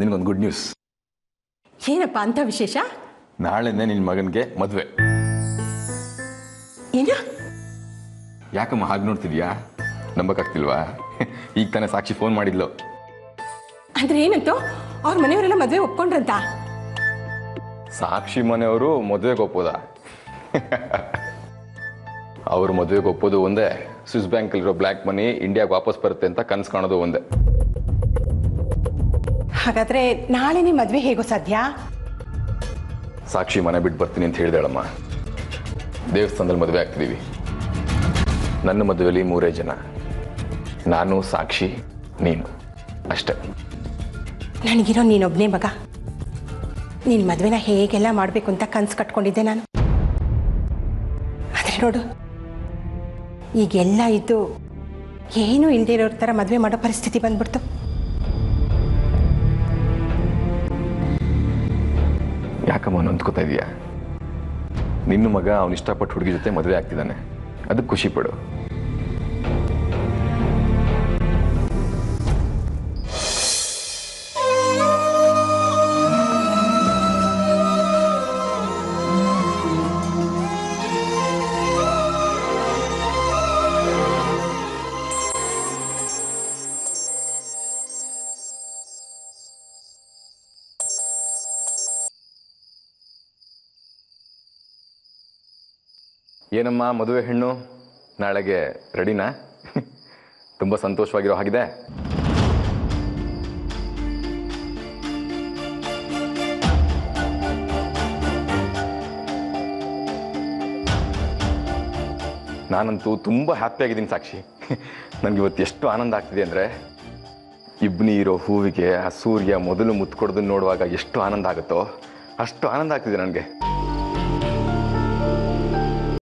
ನಿನಗೊಂದು good news. ಏನಪ್ಪ ಅಂತ ವಿಶೇಷ? ನಾಳೆನೇ ನಿನ್ನ ಮಗನಿಗೆ ಮದುವೆ. ಏನ? ಯಾಕಮ್ಮ ಹಾಗೆ ನೋಡ್ತಿದ್ಯಾ? ನಂಬಕ್ಕಾಗ್ತಿಲ್ವಾ? ಈಗ ತಾನೇ ಸಾಕ್ಷಿ ಫೋನ್ ಮಾಡಿದ್ಲು. ಅಂದ್ರೆ ಏನಂತ? ಅವ್ರ ಮನೆಯವರೆಲ್ಲ ಮದುವೆ ಒಪ್ಕೊಂಡ್ರಂತ? ಸಾಕ್ಷಿ ಮನೆಯವರು ಮದುವೆಗೆ ಒಪ್ಪೋದ? ಅವರು ಮದುವೆಗೆ ಒಪ್ಪೋದು ಒಂದೇ, ಸ್ವಿಸ್ ಬ್ಯಾಂಕಲ್ಲಿರೋ ಬ್ಲ್ಯಾಕ್ ಮನಿ ಇಂಡಿಯಾಗೆ ವಾಪಸ್ ಬರುತ್ತೆ ಅಂತ ಕನಸು ಕಾಣೋದು ಒಂದೇ. ಹಾಗಾದ್ರೆ ನಾಳೆನೇ ಮದುವೆ ಹೇಗೋ ಸಾಧ್ಯ? ಸಾಕ್ಷಿ ಮನೆ ಬಿಟ್ಟು ಬರ್ತೀನಿ ಅಂತ ಹೇಳಿದಾಳಮ್ಮ. ದೇವಸ್ಥಾನದಲ್ಲಿ ಮದುವೆ ಆಗ್ತಿದ್ದೀವಿ. ನನ್ನ ಮದುವೆಯಲ್ಲಿ 3 ಜನ, ನಾನು, ಸಾಕ್ಷಿ, ನೀನು ಅಷ್ಟೇ. ನನಗಿರೋ ನೀನೊಬ್ಬನೇ ಮಗ. ನಿನ್ನ ಮದುವೆನ ಹೇಗೆಲ್ಲ ಮಾಡಬೇಕು ಅಂತ ಕನಸು ಕಟ್ಕೊಂಡಿದ್ದೆ ನಾನು. ಆದರೆ ನೋಡು, ಈಗೆಲ್ಲ ಇದ್ದು ಏನೂ ಇಲ್ಲದೆ ಇರೋರ ಥರ ಮದುವೆ ಮಾಡೋ ಪರಿಸ್ಥಿತಿ ಬಂದ್ಬಿಡ್ತು. ಯಾಕಮ್ಮ ನೊಂದ್ಕೋತಾ ಇದೀಯಾ? ನಿನ್ನ ಮಗ ಅವನು ಇಷ್ಟಪಟ್ಟು ಹುಡುಗಿ ಜೊತೆ ಮದುವೆ ಆಗ್ತಿದ್ದಾನೆ, ಅದಕ್ಕೆ ಖುಷಿ ಪಡು. ಏನಮ್ಮ ಮದುವೆ ಹೆಣ್ಣು ನಾಳೆಗೆ ರೆಡಿನಾ? ತುಂಬ ಸಂತೋಷವಾಗಿರೋ ಹಾಗಿದೆ. ನಾನಂತೂ ತುಂಬ ಹ್ಯಾಪಿಯಾಗಿದ್ದೀನಿ ಸಾಕ್ಷಿ. ನನಗೆ ಇವತ್ತು ಎಷ್ಟು ಆನಂದ ಆಗ್ತಿದೆ ಅಂದರೆ, ಇಬ್ನಿ ಇರೋ ಹೂವಿಗೆ ಆ ಸೂರ್ಯ ಮೊದಲು ಮುತ್ತು ಕೊಡೋದನ್ನು ನೋಡುವಾಗ ಎಷ್ಟು ಆನಂದ ಆಗುತ್ತೋ ಅಷ್ಟು ಆನಂದ ಆಗ್ತಿದೆ ನನಗೆ.